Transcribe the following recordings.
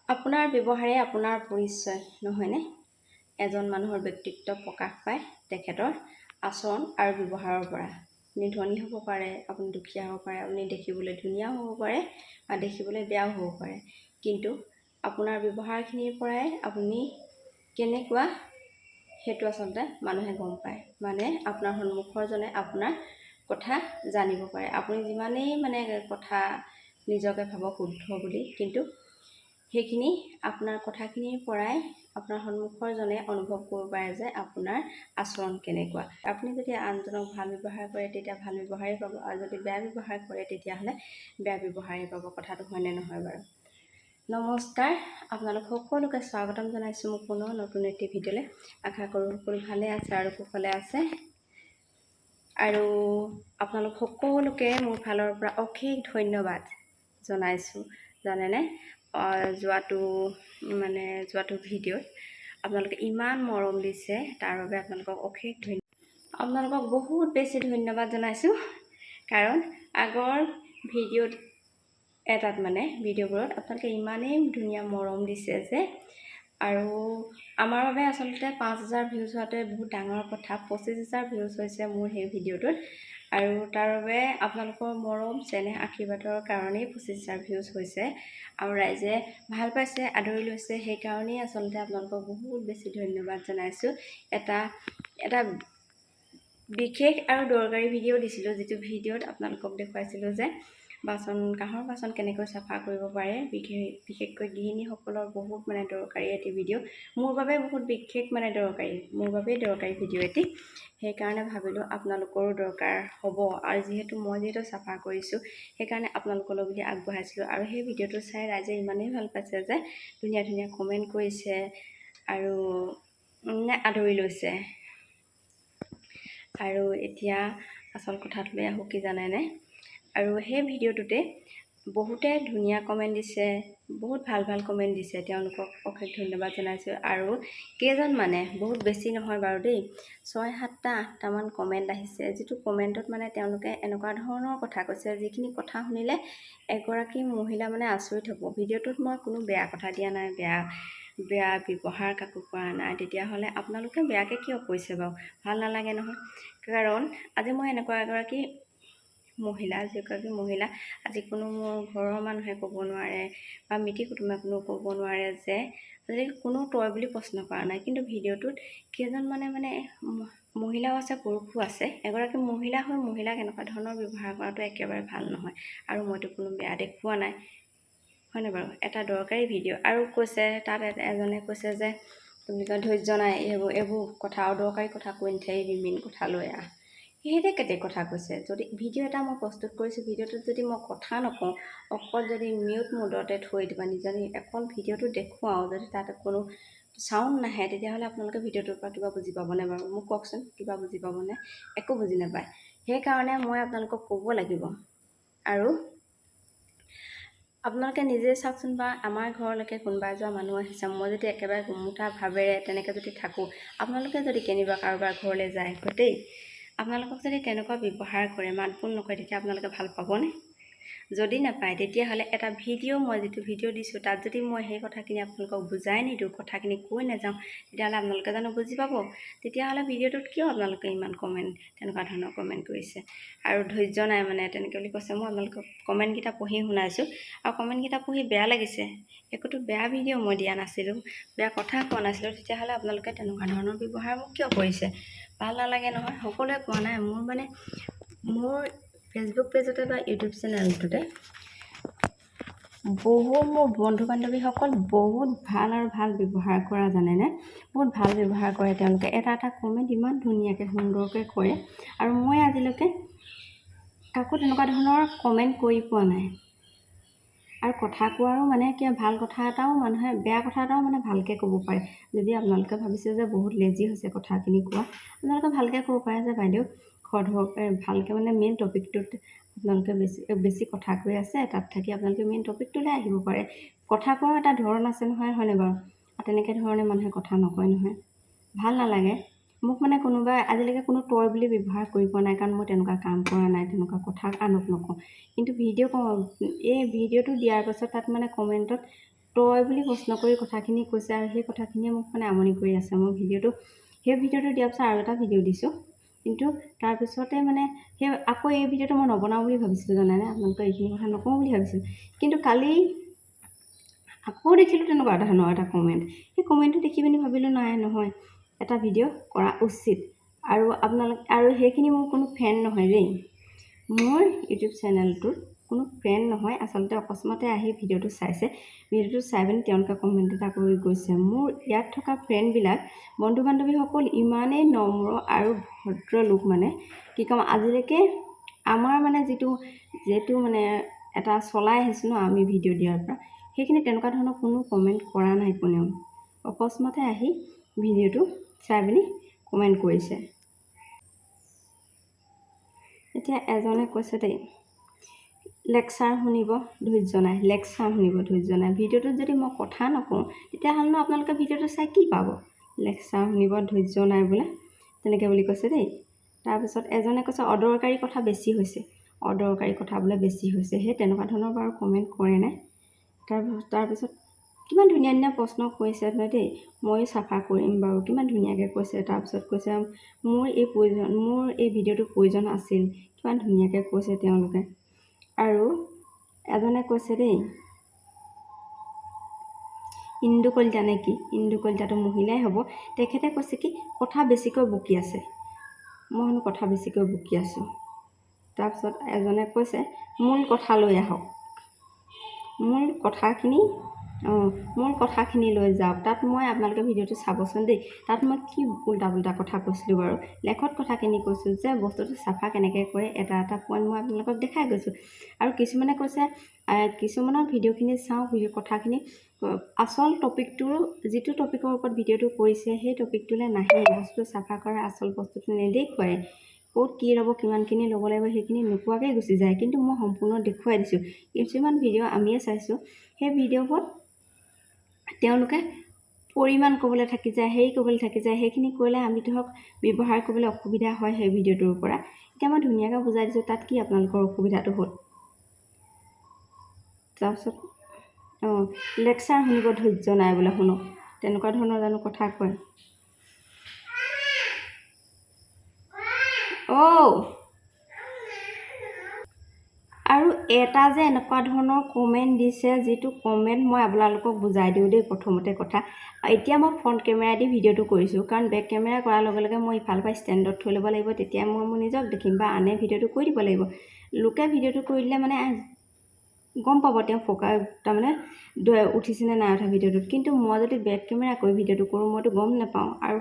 আপোনাৰ ব্যৱহাৰে আপোনাৰ পৰিচয় নহয়নে? এজন মানুহৰ ব্যক্তিত্ব প্ৰকাশ পায় তেখেতৰ আচৰণ আৰু ব্যৱহাৰৰ পৰা। আপুনি ধনী হ'ব পাৰে, আপুনি দুখীয়া হ'ব পাৰে, আপুনি দেখিবলৈ ধুনীয়াও হ'ব পাৰে বা দেখিবলৈ বেয়াও হ'ব পাৰে। কিন্তু আপোনাৰ ব্যৱহাৰখিনিৰ পৰাই আপুনি কেনেকুৱা সেইটো আচলতে মানুহে গম পায়। মানে আপোনাৰ সন্মুখৰজনে আপোনাৰ কথা জানিব পাৰে। আপুনি যিমানেই কথা নিজকে ভাবক শুদ্ধ বুলি, কিন্তু সেইখিনি আপোনাৰ কথাখিনিৰ পৰাই আপোনাৰ সন্মুখৰজনে অনুভৱ কৰিব পাৰে যে আপোনাৰ আচৰণ কেনেকুৱা। আপুনি যদি আনজনক ভাল ব্যৱহাৰ কৰে তেতিয়া ভাল ব্যৱহাৰেই পাব, আৰু যদি বেয়া ব্যৱহাৰ কৰে তেতিয়াহ'লে বেয়া ব্যৱহাৰেই পাব। কথাটো হয়নে নহয় বাৰু? নমস্কাৰ, আপোনালোক সকলোকে স্বাগতম জনাইছোঁ মোৰ পুনৰ নতুন এটি ভিডিঅ'লৈ। আশা কৰোঁ সকলো ভালে আছে আৰু কুশলে আছে। আৰু আপোনালোক সকলোকে মোৰ ফালৰ পৰা অশেষ ধন্যবাদ জনাইছোঁ। জানেনে, যোৱাটো ভিডিঅ'ত আপোনালোকে ইমান মৰম দিছে, তাৰ বাবে আপোনালোকক অশেষ ধন্যবাদ। আপোনালোকক বহুত বেছি ধন্যবাদ জনাইছোঁ, কাৰণ আগৰ ভিডিঅ'বোৰত আপোনালোকে ইমানেই ধুনীয়া মৰম দিছে যে, আৰু আমাৰ বাবে আচলতে 5,000 ভিউজ হোৱাটোৱে বহুত ডাঙৰ কথা। 25,000 ভিউজ হৈছে মোৰ সেই ভিডিঅ'টোত, আৰু তাৰ বাবে আপোনালোকৰ মৰম চেনেহ আশীৰ্বাদৰ কাৰণেই 25,000 ভিউজ হৈছে, আৰু ৰাইজে ভাল পাইছে, আদৰি লৈছে। সেইকাৰণেই আচলতে আপোনালোকক বহুত বেছি ধন্যবাদ জনাইছোঁ। এটা বিশেষ আৰু দৰকাৰী ভিডিঅ' দিছিলোঁ, যিটো ভিডিঅ'ত আপোনালোকক দেখুৱাইছিলোঁ যে কাঁহৰ বাচন কেনেকৈ চাফা কৰিব পাৰে। বিশেষকৈ গৃহিণীসকলৰ বহুত দৰকাৰী এটি ভিডিঅ'। মোৰ বাবে বহুত বিশেষ দৰকাৰী, মোৰ বাবেই দৰকাৰী ভিডিঅ' এটি। সেইকাৰণে ভাবিলোঁ আপোনালোকৰো দৰকাৰ হ'ব, আৰু যিহেতু মই চাফা কৰিছোঁ সেইকাৰণে আপোনালোকলৈ বুলি আগবঢ়াইছিলোঁ। আৰু সেই ভিডিঅ'টো চাই ৰাইজে ইমানেই ভাল পাইছে যে ধুনীয়া ধুনীয়া কমেণ্ট কৰিছে আৰু আদৰি লৈছে। আৰু এতিয়া আচল কথাটোলৈ আহোঁ, কি জানেনে? আৰু সেই ভিডিঅ'টোতে বহুতে ধুনীয়া কমেণ্ট দিছে, বহুত ভাল ভাল কমেণ্ট দিছে। তেওঁলোকক অশেষ ধন্যবাদ জনাইছোঁ। আৰু কেইজনমানে, বহুত বেছি নহয় বাৰু দেই, 6, 7, 8টামান কমেণ্ট আহিছে, যিটো কমেণ্টত তেওঁলোকে এনেকুৱা ধৰণৰ কথা কৈছে, যিখিনি কথা শুনিলে এগৰাকী মহিলা আচৰিত হ'ব। ভিডিঅ'টোত মই কোনো বেয়া কথা দিয়া নাই, বেয়া ব্যৱহাৰ কাকো কৰা নাই। তেতিয়াহ'লে আপোনালোকে বেয়াকৈ কিয় কৈছে বাৰু? ভাল নালাগে নহয়। কাৰণ আজি মই এনেকুৱা এগৰাকী মহিলা, যিগৰাকী মহিলা আজি কোনো মোৰ ঘৰৰ মানুহে ক'ব নোৱাৰে বা মিতিৰ কুটুমে কোনো ক'ব নোৱাৰে যে আজিলৈকে কোনো তই বুলি প্ৰশ্ন কৰা নাই। কিন্তু ভিডিঅ'টোত কেইজনমানে মহিলাও আছে, পুৰুষো আছে। এগৰাকী মহিলা হৈ মহিলাক এনেকুৱা ধৰণৰ ব্যৱহাৰ কৰাটো একেবাৰে ভাল নহয়, আৰু মইতো কোনো বেয়া দেখুওৱা নাই, হয়নে বাৰু? এটা দৰকাৰী ভিডিঅ'। আৰু কৈছে, তাত এজনে কৈছে যে তুমি ধৈৰ্য নাই, এইবোৰ কথা অদৰকাৰী কথা কৈ নাথাকিবি, মেইন কথা লৈ আহ। সেইতে কেতে কথা কৈছে। যদি ভিডিঅ' এটা মই প্ৰস্তুত কৰিছোঁ, ভিডিঅ'টোত যদি মই কথা নকওঁ, অকল যদি মিউট মোডতে থৈ দিবা, অকল ভিডিঅ'টো দেখুৱাওঁ, যদি তাত কোনো চাউণ্ড নাহে, তেতিয়াহ'লে আপোনালোকে ভিডিঅ'টোৰ পৰা কিবা বুজি পাবনে বাৰু? মোক কওকচোন, কিবা বুজি পাবনে? একো বুজি নাপায়। সেইকাৰণে মই আপোনালোকক ক'ব লাগিব। আৰু আপোনালোকে নিজে চাওকচোন, বা আমাৰ ঘৰলৈকে কোনোবা এজন মানুহ আহিছে, মই যদি একেবাৰে গুমুঠা ভাৱেৰে তেনেকৈ যদি থাকোঁ, আপোনালোকে যদি কেনিবা কাৰোবাৰ ঘৰলৈ যায় দেই, আপোনালোকক যদি তেনেকুৱা ব্যৱহাৰ কৰে, মাত বোল নকৰে, তেতিয়া আপোনালোকে ভাল পাবনে? যদি নাপায়, তেতিয়াহ'লে এটা মই যিটো ভিডিঅ' দিছোঁ, তাত যদি মই সেই কথাখিনি আপোনালোকক বুজাই নিদিওঁ, কথাখিনি কৈ নাযাওঁ, তেতিয়াহ'লে আপোনালোকে জানো বুজি পাব? তেতিয়াহ'লে ভিডিঅ'টোত কিয় আপোনালোকে ইমান তেনেকুৱা ধৰণৰ কমেণ্ট কৰিছে? আৰু ধৈৰ্য নাই তেনেকৈ বুলি কৈছে। মই আপোনালোকক কমেণ্টকেইটা পঢ়ি শুনাইছোঁ, আৰু কমেণ্টকেইটা পঢ়ি বেয়া লাগিছে। একোতো বেয়া ভিডিঅ' মই দিয়া নাছিলোঁ, বেয়া কথা কোৱা নাছিলোঁ। তেতিয়াহ'লে আপোনালোকে তেনেকুৱা ধৰণৰ ব্যৱহাৰ মোক কিয় কৰিছে? ভাল নালাগে নহয়। সকলোৱে কোৱা নাই, মোৰ ফেচবুক পেজতে বা ইউটিউব চেনেলটোতে মোৰ বন্ধু বান্ধৱীসকল বহুত ভাল আৰু ভাল ব্যৱহাৰ কৰা, জানেনে? বহুত ভাল ব্যৱহাৰ কৰে তেওঁলোকে। এটা কমেণ্ট ইমান ধুনীয়াকৈ সুন্দৰকৈ কৰে, আৰু মই আজিলৈকে কাকো তেনেকুৱা ধৰণৰ কমেণ্ট কৰি পোৱা নাই। আৰু কথা কোৱাৰো কিয় ভাল কথা এটাও বেয়া কথা এটাও ভালকৈ ক'ব পাৰে। যদি আপোনালোকে ভাবিছে যে বহুত লেজি হৈছে কথাখিনি কোৱা, আপোনালোকে ভালকৈ ক'ব পাৰে যে বাইদেউ ভালকৈ মেইন টপিকটোত আপোনালোকে বেছি কথা কৈ আছে, তাত থাকি আপোনালোকে মেইন টপিকটোলৈ আহিব পাৰে। কথা কোৱাৰ এটা ধৰণ আছে নহয়, হয়নে বাৰু? আৰু তেনেকৈ ধৰণে মানুহে কথা নকয় নহয়। ভাল নালাগে। মোক কোনোবাই আজিলৈকে কোনো তই বুলি ব্যৱহাৰ কৰি পোৱা নাই, কাৰণ মই তেনেকুৱা কাম কৰা নাই, তেনেকুৱা কথা আনক নকওঁ। কিন্তু এই ভিডিঅ'টো দিয়াৰ পাছত তাত কমেণ্টত তই বুলি প্ৰশ্ন কৰি কথাখিনি কৈছে আৰু সেই কথাখিনিয়ে মোক মানে আমনি কৰি আছে। মই সেই ভিডিঅ'টো দিয়াৰ পিছত আৰু এটা ভিডিঅ' দিছোঁ, কিন্তু তাৰপিছতে মানে আকৌ এই ভিডিঅ'টো মই নবনাওঁ বুলি ভাবিছিলোঁ, জানানে? আপোনালোকে এইখিনি কথা নকওঁ বুলি ভাবিছিলোঁ, কিন্তু কালি আকৌ দেখিলোঁ তেনেকুৱা ধৰণৰ এটা কমেণ্ট। সেই কমেণ্টটো দেখি পিনি ভাবিলোঁ নহয়, এটা ভিডিঅ' কৰা উচিত। আৰু সেইখিনি মোৰ কোনো ফ্ৰেণ্ড নহয় দেই, মোৰ ইউটিউব চেনেলটোৰ কোনো ফ্ৰেণ্ড নহয়। আচলতে অকস্মাতে আহি ভিডিঅ'টো চাইছে, ভিডিঅ'টো চাই পিনি তেওঁলোকে কমেণ্ট এটা কৰি গৈছে। মোৰ ইয়াত থকা ফ্ৰেণ্ডবিলাক, বন্ধু বান্ধৱীসকল ইমানেই নম্ৰ আৰু ভদ্ৰ লোক, মানে কি ক'ম, আজিলৈকে আমাৰ মানে যিটো মানে এটা চলাই আহিছোঁ ন আমি ভিডিঅ' দিয়াৰ পৰা, সেইখিনি তেনেকুৱা ধৰণৰ কোনো কমেণ্ট কৰা নাই কোনেও। অকস্মাতে আহি ভিডিঅ'টো চাই পিনি কমেণ্ট কৰিছে। এতিয়া এজনে কৈছে দেই, লেকচাৰ শুনিব ধৈৰ্য নাই। ভিডিঅ'টোত যদি মই কথা নকওঁ তেতিয়াহ'লেনো আপোনালোকে ভিডিঅ'টো চাই কি পাব? লেকচাৰ শুনিব ধৈৰ্য নাই বোলে, তেনেকৈ বুলি কৈছে দেই। তাৰপিছত এজনে কৈছে অদৰকাৰী কথা বোলে বেছি হৈছে। সেই তেনেকুৱা ধৰণৰ বাৰু কমেণ্ট কৰে নাই। তাৰপিছত কিমান ধুনীয়া প্ৰশ্ন কৰিছে দেই, ময়ো চাফা কৰিম বাৰু, কিমান ধুনীয়াকৈ কৈছে। তাৰপিছত কৈছে মোৰ এই ভিডিঅ'টোৰ প্ৰয়োজন আছিল, কিমান ধুনীয়াকৈ কৈছে তেওঁলোকে। আৰু এজনে কৈছে দেই, ইন্দু কলিতা নে কি, ইন্দু কলিতাটো মহিলাই হ'ব, তেখেতে কৈছে কি কথা বেছিকৈ বকি আছে। মই শুনো কথা বেছিকৈ বকি আছোঁ। তাৰপিছত এজনে কৈছে মূল কথালৈ আহক, মূল কথাখিনি লৈ যাওক। তাত মই আপোনালোকে ভিডিঅ'টো চাবচোন দেই, তাত মই কি উল্টা পুল্টা কথা কৈছিলোঁ বাৰু। লেখত কথাখিনি কৈছোঁ যে বস্তুটো চাফা কেনেকৈ কৰে, এটা পইণ্ট মই আপোনালোকক দেখাই গৈছোঁ। আৰু কিছুমানে কৈছে, কিছুমানৰ ভিডিঅ'খিনি চাওঁ, কথাখিনি আচল টপিকটোৰ, যিটো টপিকৰ ওপৰত ভিডিঅ'টো কৰিছে সেই টপিকটোলৈ নাহে, বস্তুটো চাফা কৰা আচল বস্তুটো নেদেখুৱায়। ক'ত কি ল'ব, কিমানখিনি ল'ব লাগিব সেইখিনি নোপোৱাকৈ গুচি যায়। কিন্তু মই সম্পূৰ্ণ দেখুৱাই দিছোঁ। কিছুমান ভিডিঅ' আমিয়ে চাইছোঁ, সেই ভিডিঅ'বোৰত তেওঁলোকে পৰিমাণ ক'বলৈ থাকি যায়, সেইখিনি কৰিলে আমি ধৰক ব্যৱহাৰ কৰিবলৈ অসুবিধা হয় সেই ভিডিঅ'টোৰ পৰা। এতিয়া মই ধুনীয়াকৈ বুজাই দিছোঁ, তাত কি আপোনালোকৰ অসুবিধাটো হ'ল। তাৰপিছত লেকচাৰ শুনিব ধৈৰ্য নাই বোলে, শুনক, তেনেকুৱা ধৰণৰ জানো কথা কয়? আৰু এটা যে এনেকুৱা ধৰণৰ কমেণ্ট দিছে, যিটো কমেণ্ট মই আপোনালোকক বুজাই দিওঁ দেই। প্ৰথমতে কথা, এতিয়া মই ফ্ৰণ্ট কেমেৰা দি ভিডিঅ'টো কৰিছোঁ, কাৰণ বেক কেমেৰা কৰাৰ লগে লগে মই ইফালৰ পৰা ষ্টেণ্ডত থৈ ল'ব লাগিব, তেতিয়া মই মোৰ নিজক দেখিম, বা আনে ভিডিঅ'টো কৰি দিব লাগিব। লোকে ভিডিঅ'টো কৰি দিলে মানে গম পাব তেওঁ তাৰমানে উঠিছেনে নাই উঠা ভিডিঅ'টোত। কিন্তু মই যদি বেক কেমেৰা কৰি ভিডিঅ'টো কৰোঁ, মইতো গম নাপাওঁ। আৰু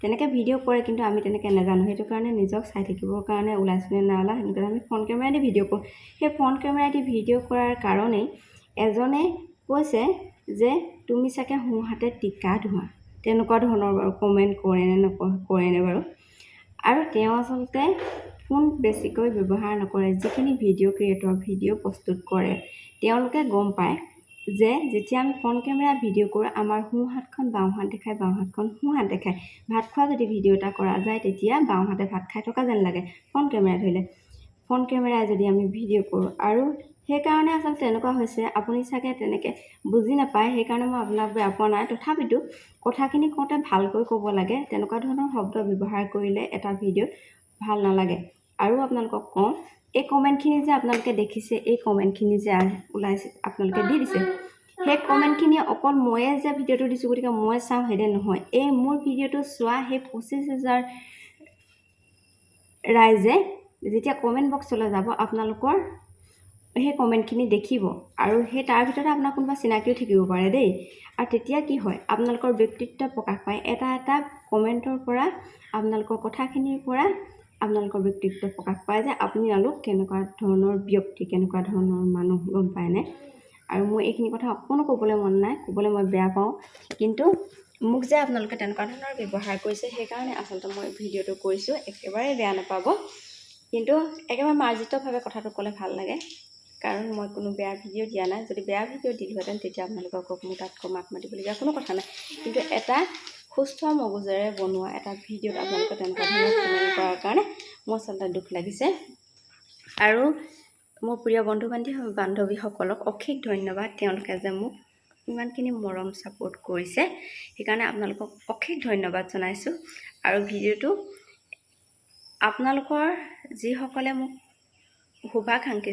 তেনেকৈ ভিডিঅ' কৰে, কিন্তু আমি তেনেকৈ নাজানো। সেইটো কাৰণে নিজক চাই থাকিবৰ কাৰণে ওলাইছোঁ নে নাই ওলা, সেইটো কাৰণে আমি ফ্ৰণ্ট কেমেৰা দি ভিডিঅ' কৰোঁ। সেই ফ্ৰণ্ট কেমেৰা দি ভিডিঅ' কৰাৰ কাৰণেই এজনে কৈছে যে তুমি চাগে সোঁহাতে টিকা ধোৱা, তেনেকুৱা ধৰণৰ বাৰু কমেণ্ট কৰেনে বাৰু। আৰু তেওঁ আচলতে ফোন বেছিকৈ ব্যৱহাৰ নকৰে। যিখিনি ভিডিঅ' ক্ৰিয়েটৰ ভিডিঅ' প্ৰস্তুত কৰে, তেওঁলোকে গম পায় যে যেতিয়া আমি ফ্ৰণ্ট কেমেৰা ভিডিঅ' কৰোঁ, আমাৰ সোঁ হাতখন বাওঁ হাত দেখায়, বাওঁ হাতখন সোঁ হাত দেখায়। ভাত খোৱা যদি ভিডিঅ' এটা কৰা যায়, তেতিয়া বাওঁ হাতে ভাত খাই থকা যেন লাগে ফ্ৰণ্ট কেমেৰা ধৰিলে, ফ্ৰণ্ট কেমেৰাই যদি আমি ভিডিঅ' কৰোঁ। আৰু সেইকাৰণে আচলতে তেনেকুৱা হৈছে, আপুনি চাগে তেনেকৈ বুজি নাপায়, সেইকাৰণে মই আপোনাক বেয়া পোৱা নাই। তথাপিতো কথাখিনি কওঁতে ভালকৈ ক'ব লাগে, তেনেকুৱা ধৰণৰ শব্দ ব্যৱহাৰ কৰিলে এটা ভিডিঅ'ত ভাল নালাগে। আৰু আপোনালোকক কওঁ, এই কমেণ্টখিনি যে আপোনালোকে দেখিছে, এই কমেণ্টখিনি যে ওলাইছে, আপোনালোকে দি দিছে, সেই কমেণ্টখিনি অকল ময়ে যে ভিডিঅ'টো দিছোঁ গতিকে মই চাওঁ সেইদে নহয়। এই মোৰ ভিডিঅ'টো চোৱা সেই 25,000 ৰাইজে যেতিয়া কমেণ্ট বক্সলৈ যাব, আপোনালোকৰ সেই কমেণ্টখিনি দেখিব। আৰু তাৰ ভিতৰতে আপোনাৰ কোনোবা চিনাকিও থাকিব পাৰে দেই। আৰু তেতিয়া কি হয়, আপোনালোকৰ ব্যক্তিত্ব প্ৰকাশ পায়। এটা কমেণ্টৰ পৰা, আপোনালোকৰ কথাখিনিৰ পৰা আপোনালোকৰ ব্যক্তিত্ব প্ৰকাশ পায় যে আপোনালোক কেনেকুৱা ধৰণৰ ব্যক্তি, কেনেকুৱা ধৰণৰ মানুহ, গম পায়নে? আৰু মোৰ এইখিনি কথা অকণো ক'বলৈ মন নাই, ক'বলৈ মই বেয়া পাওঁ। কিন্তু মোক যে আপোনালোকে তেনেকুৱা ধৰণৰ ব্যৱহাৰ কৰিছে, সেইকাৰণে আচলতে মই ভিডিঅ'টো কৰিছোঁ। একেবাৰে বেয়া নাপাব, কিন্তু একেবাৰে মাৰ্জিতভাৱে কথাটো ক'লে ভাল লাগে, কাৰণ মই কোনো বেয়া ভিডিঅ' দিয়া নাই। যদি বেয়া ভিডিঅ' দিলোহেঁতেন তেতিয়া আপোনালোকক মোৰ তাত মাত মাতিবলগীয়া কোনো কথা নাই। কিন্তু এটা সুস্থ মগজেৰে বনোৱা এটা ভিডিঅ'ত আপোনালোকে তেনেকুৱা ধৰণৰ কমেণ্ট কৰাৰ কাৰণে মোৰ আচলতে দুখ লাগিছে। আৰু মোৰ প্ৰিয় বন্ধু বান্ধৱীসকলক অশেষ ধন্যবাদ, তেওঁলোকে যে মোক ইমানখিনি মৰম ছাপোৰ্ট কৰিছে, সেইকাৰণে আপোনালোকক অশেষ ধন্যবাদ জনাইছোঁ। আৰু ভিডিঅ'টো আপোনালোকৰ যিসকলে মোক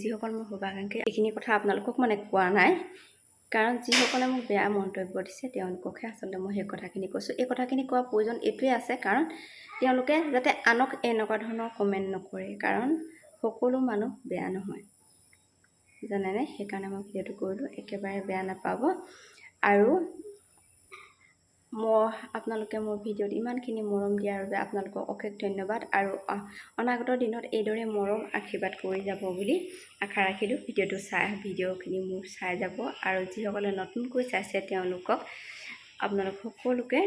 যিসকল মোৰ শুভাকাংক্ষী, এইখিনি কথা আপোনালোকক মানে কোৱা নাই, কাৰণ যিসকলে মোক বেয়া মন্তব্য দিছে তেওঁলোককহে আচলতে মই সেই কথাখিনি কৈছোঁ। এই কথাখিনি কোৱাৰ প্ৰয়োজন এইটোৱে আছে, কাৰণ তেওঁলোকে যাতে আনক এনেকুৱা ধৰণৰ কমেণ্ট নকৰে, কাৰণ সকলো মানুহ বেয়া নহয়, জানেনে? সেইকাৰণে মই ভিডিঅ'টো কৰিলোঁ, একেবাৰে বেয়া নাপাব। আৰু আপোনালোকে মোৰ ভিডিঅ'ত ইমানখিনি মৰম দিয়াৰ বাবে আপোনালোকক অশেষ ধন্যবাদ। আৰু অনাগত দিনত এইদৰে মৰম আশীৰ্বাদ কৰি যাব বুলি আশা ৰাখিলোঁ। ভিডিঅ'খিনি মোৰ চাই যাব, আৰু যিসকলে নতুনকৈ চাইছে তেওঁলোকক আপোনালোক সকলোকে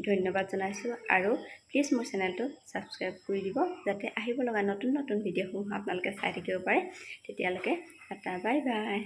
ধন্যবাদ জনাইছোঁ। আৰু প্লিজ মোৰ চেনেলটো ছাবস্ক্ৰাইব কৰি দিব, যাতে আহিব লগা নতুন নতুন ভিডিঅ'সমূহ আপোনালোকে চাই থাকিব পাৰে। তেতিয়ালৈকে টাটা, বাই বাই।